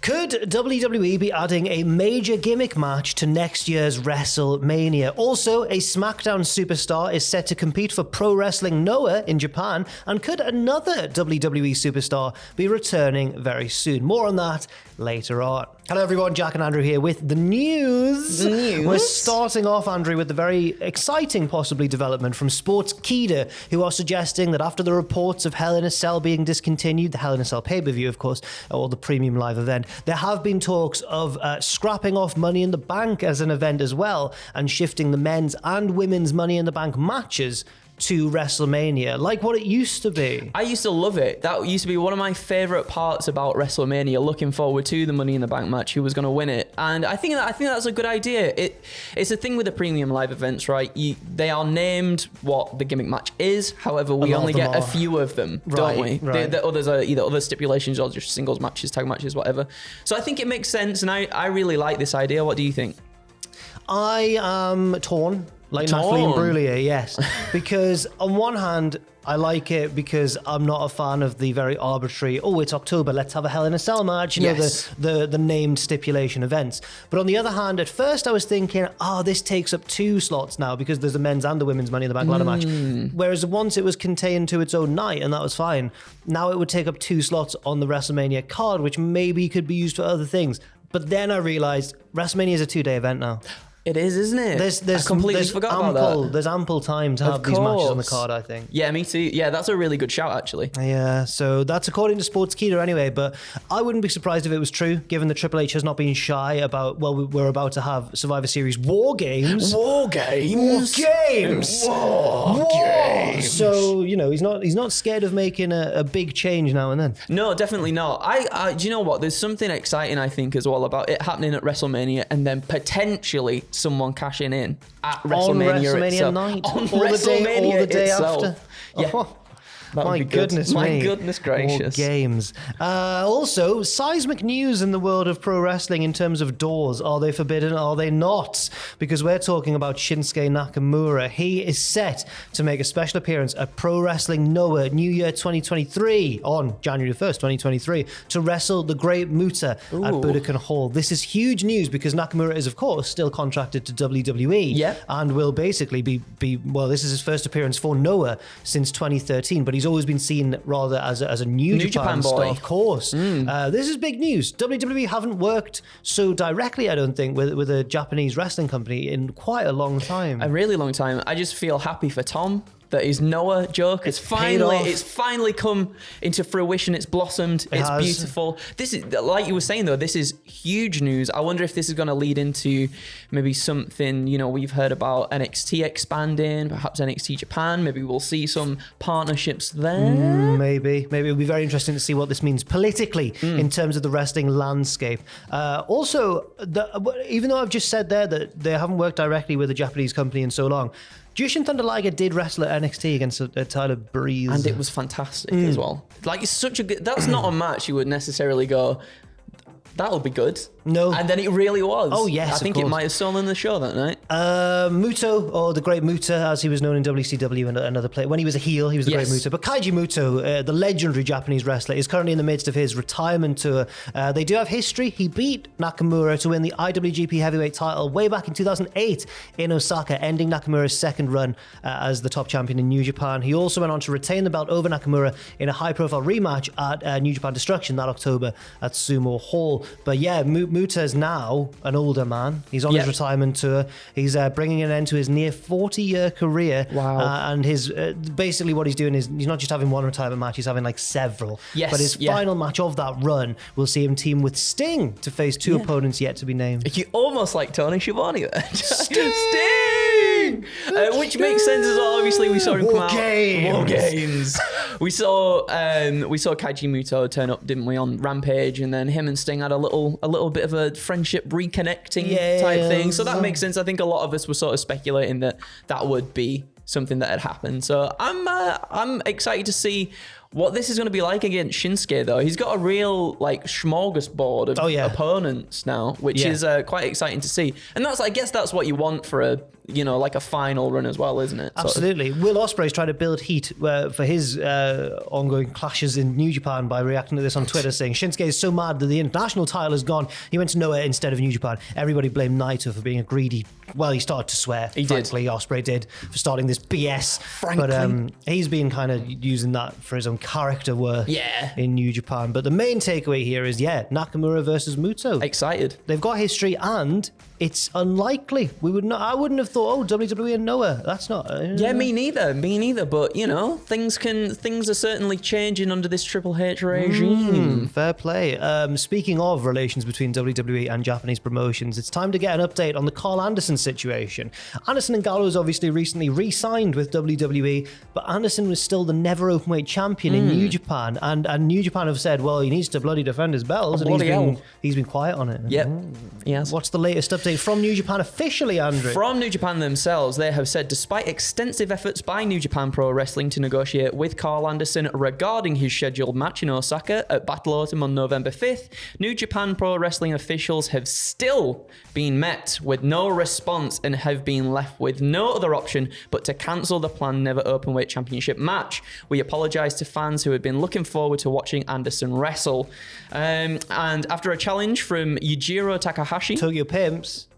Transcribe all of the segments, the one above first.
Could WWE be adding a major gimmick match to next year's WrestleMania? Also, a SmackDown superstar is set to compete for Pro Wrestling Noah in Japan. And could another WWE superstar be returning very soon? More on that later on. Hello everyone, Jack and Andrew here with the news. We're starting off, Andrew, with the very exciting, possibly, development from Sportskeeda, who are suggesting that after the reports of Hell in a Cell being discontinued, the Hell in a Cell pay-per-view, of course, or the premium live event, there have been talks of scrapping off Money in the Bank as an event as well, and shifting the men's and women's Money in the Bank matches to WrestleMania, like what it used to be. I used to love it. That used to be one of my favourite parts about WrestleMania, looking forward to the Money in the Bank match, who was going to win it. And I think that's a good idea. It's a thing with the premium live events, right? They are named what the gimmick match is. However, we only get a few of them, don't we? Right. The others are either other stipulations or just singles matches, tag matches, whatever. So I think it makes sense, and I really like this idea. What do you think? I am torn. Like Natalie Imbruglia, yes. Because on one hand, I like it because I'm not a fan of the very arbitrary, it's October, let's have a Hell in a Cell match, you know, the named stipulation events. But on the other hand, at first I was thinking, this takes up 2 slots now because there's the men's and the women's Money in the Bank ladder match. Whereas once it was contained to its own night, and that was fine. Now it would take up 2 slots on the WrestleMania card, which maybe could be used for other things. But then I realized WrestleMania is a 2-day event now. It is, isn't it? I completely forgot about that. There's ample time to have these matches on the card, I think. Yeah, me too. Yeah, that's a really good shout, actually. Yeah, so that's according to Sportskeeda anyway, but I wouldn't be surprised if it was true, given that Triple H has not been shy about, we're about to have Survivor Series War Games. War Games? War Games! So, you know, he's not scared of making a big change now and then. No, definitely not. Do you know what? There's something exciting, I think, as well about it happening at WrestleMania and then potentially someone cashing in at WrestleMania itself. Night. On all WrestleMania the day itself. After. Yeah. My goodness me. My goodness gracious. More games. Also, seismic news in the world of pro wrestling in terms of doors. Are they forbidden? Are they not? Because we're talking about Shinsuke Nakamura. He is set to make a special appearance at Pro Wrestling Noah New Year 2023 on January 1st, 2023 to wrestle the Great Muta at Budokan Hall. This is huge news because Nakamura is, of course, still contracted to WWE and will basically be this is his first appearance for Noah since 2013, but he's always been seen rather as a New Japan boy. star, of course. This is big news. WWE haven't worked so directly, I don't think, with a Japanese wrestling company in quite a long time. A really long time. I just feel happy for Tom that his Noah joke it's finally come into fruition. It's blossomed. It's beautiful. This is, like you were saying though, this is huge news. I wonder if this is going to lead into maybe something, you know, we've heard about NXT expanding, perhaps NXT Japan. Maybe we'll see some partnerships there. Maybe it'll be very interesting to see what this means politically in terms of the wrestling landscape. Also, even though I've just said there that they haven't worked directly with a Japanese company in so long, Jushin Thunder Liger did wrestle at NXT against Tyler Breeze. And it was fantastic as well. Like, it's such a good... That's not a match you would necessarily go, that'll be good. No. And then it really was. Oh, yes, I think it might have stolen the show that night. Muto, or the Great Muta, as he was known in WCW and another play. When he was a heel, he was the Great Muta. But Kaiji Muto, the legendary Japanese wrestler, is currently in the midst of his retirement tour. They do have history. He beat Nakamura to win the IWGP Heavyweight title way back in 2008 in Osaka, ending Nakamura's second run as the top champion in New Japan. He also went on to retain the belt over Nakamura in a high-profile rematch at New Japan Destruction that October at Sumo Hall. But yeah, Muta is now an older man. He's on his retirement tour. He's bringing an end to his near 40-year career. Wow. And his basically what he's doing is he's not just having one retirement match, he's having like several. Yes. But his final match of that run will see him team with Sting to face 2 opponents yet to be named. You almost like Tony Schiavone there. Sting! Which makes sense as well. Obviously, we saw him come out. War Games. We saw Kaiji Muto turn up, didn't we, on Rampage, and then him and Sting had a little bit of a friendship reconnecting type thing. So that makes sense. I think a lot of us were sort of speculating that would be something that had happened. So I'm excited to see what this is going to be like against Shinsuke, though. He's got a real like smorgasbord of opponents now, which is quite exciting to see. And I guess that's what you want for a like a final run as well, isn't it? Absolutely. Will Ospreay's trying to build heat for his ongoing clashes in New Japan by reacting to this on Twitter, saying Shinsuke is so mad that the international title is gone. He went to Noah instead of New Japan. Everybody blamed Naito for being a greedy. Well, he started to swear. Frankly, Ospreay did for starting this BS. Frankly. But he's been kind of using that for his own character work in New Japan. But the main takeaway here is, Nakamura versus Muta. Excited. They've got history and it's unlikely. I wouldn't have thought, WWE and Noah. That's not. Me neither. But things are certainly changing under this Triple H regime. Fair play. Speaking of relations between WWE and Japanese promotions, it's time to get an update on the Carl Anderson situation. Anderson and Gallows obviously recently re-signed with WWE, but Anderson was still the never openweight champion in New Japan, and New Japan have said, well, he needs to bloody defend his belts, and he's been quiet on it. Yep. Yes. What's the latest update from New Japan officially, Andrew? From New Japan themselves, they have said, despite extensive efforts by New Japan Pro Wrestling to negotiate with Carl Anderson regarding his scheduled match in Osaka at Battle Autumn on November 5th, New Japan Pro Wrestling officials have still been met with no response and have been left with no other option but to cancel the planned Never Openweight Championship match. We apologise to fans who had been looking forward to watching Anderson wrestle. And after a challenge from Yujiro Takahashi... Tokyo Pimps.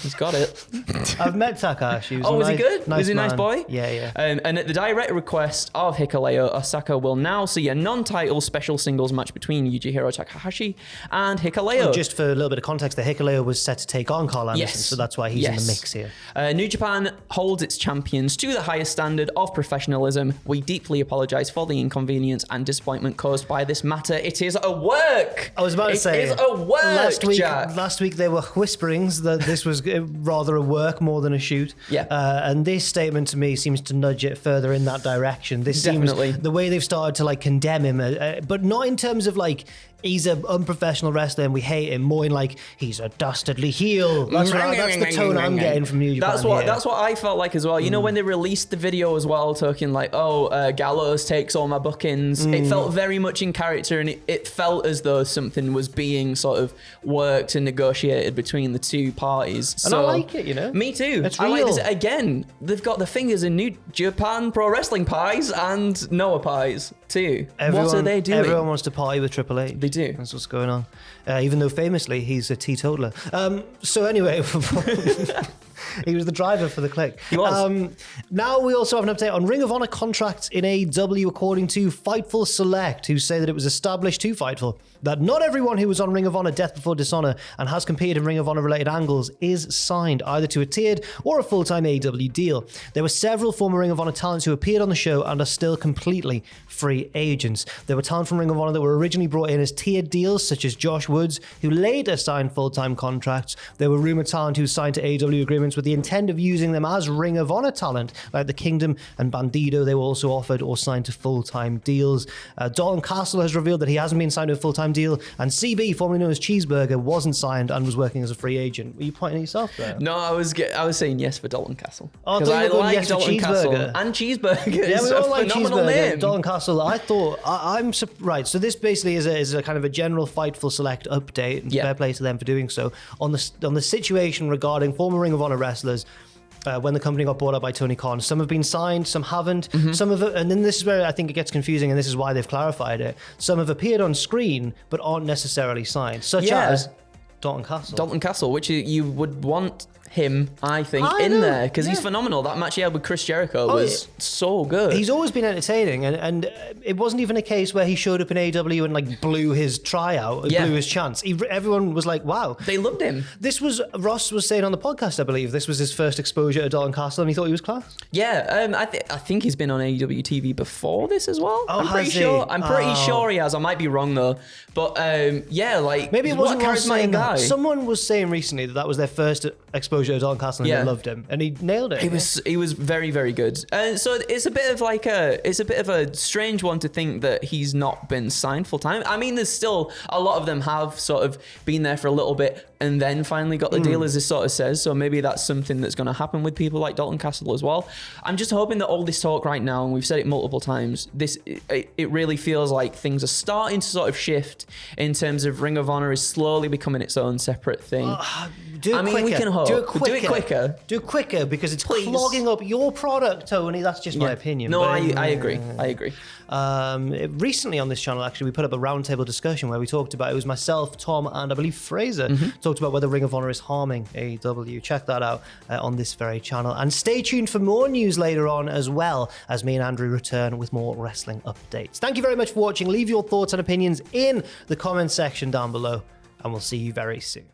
He's got it. I've met Takahashi. Was he good? Was he a nice boy? Yeah. And at the direct request of Hikuleo, Osaka will now see a non-title special singles match between Yujiro Takahashi and Hikuleo. Just for a little bit of context, the Hikuleo was set to take on Carl Anderson, so that's why he's in the mix here. New Japan holds its champions to the highest standard of professionalism. We deeply apologise for the inconvenience and disappointment caused by this matter. It is a work. I was about to say. It is a work, Jack. Last week there were whisperings that this was rather a work more than a shoot. And this statement to me seems to nudge it further in that direction. This Definitely. seems the way they've started to condemn him, but not in terms of he's an unprofessional wrestler and we hate him, more in he's a dastardly heel. That's the tone I'm getting from New Japan. That's what I felt like as well. You know, when they released the video as well, talking Gallows takes all my bookings, it felt very much in character, and it felt as though something was being sort of worked and negotiated between the two parties. And I like it, Me too. It's I real. like this. Again, they've got the fingers in New Japan Pro Wrestling pies and Noah pies too. What are they doing? Everyone wants to party with Triple H. They do. That's what's going on. Even though famously he's a teetotaler. So anyway, he was the driver for the Click. He was. Now we also have an update on Ring of Honor contracts in AEW, according to Fightful Select, who say that it was established to Fightful that not everyone who was on Ring of Honor Death Before Dishonor and has competed in Ring of Honor related angles is signed either to a tiered or a full-time AEW deal. There were several former Ring of Honor talents who appeared on the show and are still completely free agents. There were talent from Ring of Honor that were originally brought in as tiered deals, such as Josh Woods, who later signed full-time contracts. There were rumored talent who signed to AEW agreements with the intent of using them as Ring of Honor talent, like the Kingdom and Bandido. They were also offered or signed to full-time deals. Dalton Castle has revealed that he hasn't been signed to a full-time deal, and CB, formerly known as Cheeseburger, wasn't signed and was working as a free agent. Were you pointing at yourself there? No, I was saying yes for Dalton Castle. Because I like yes Dalton Castle and Cheeseburger. Yeah, we all like Cheeseburger. Name. Dalton Castle. I thought I'm right. So this basically is a kind of a general Fightful Select update. And fair play to them for doing so on the situation regarding former Ring of Honor wrestlers. When the company got bought up by Tony Khan, some have been signed, some haven't. Some of it, and then this is where I think it gets confusing, and this is why they've clarified it. Some have appeared on screen but aren't necessarily signed, such as Dalton Castle. Dalton Castle, which you would want him, I think, in there because he's phenomenal. That match he had with Chris Jericho was so good. He's always been entertaining, and it wasn't even a case where he showed up in AEW and blew his tryout, blew his chance. Everyone was like, "Wow, they loved him." This was Ross was saying on the podcast, I believe, this was his first exposure to Dalton Castle, and he thought he was class. Yeah, I think he's been on AEW TV before this as well. Oh, I'm pretty sure. I'm pretty sure he has. I might be wrong though, but maybe it wasn't a Ross saying charismatic guy. That. Someone was saying recently that was their first exposure exposure to Dalton Castle and they loved him, and he nailed it. He was very, very good. So it's a bit of a strange one to think that he's not been signed full time. I mean, there's still a lot of them have sort of been there for a little bit and then finally got the deal, as this sort of says. So maybe that's something that's going to happen with people like Dalton Castle as well. I'm just hoping that all this talk right now, and we've said it multiple times, it really feels like things are starting to sort of shift in terms of Ring of Honor is slowly becoming its own separate thing. We can hope. Do it quicker. Do it quicker because it's clogging up your product, Tony. That's just my opinion. No, I agree. I agree. Recently on this channel, actually, we put up a roundtable discussion where we talked about, it was myself, Tom, and I believe Fraser, talked about whether Ring of Honor is harming AEW. Check that out on this very channel. And stay tuned for more news later on, as well as me and Andrew return with more wrestling updates. Thank you very much for watching. Leave your thoughts and opinions in the comment section down below, and we'll see you very soon.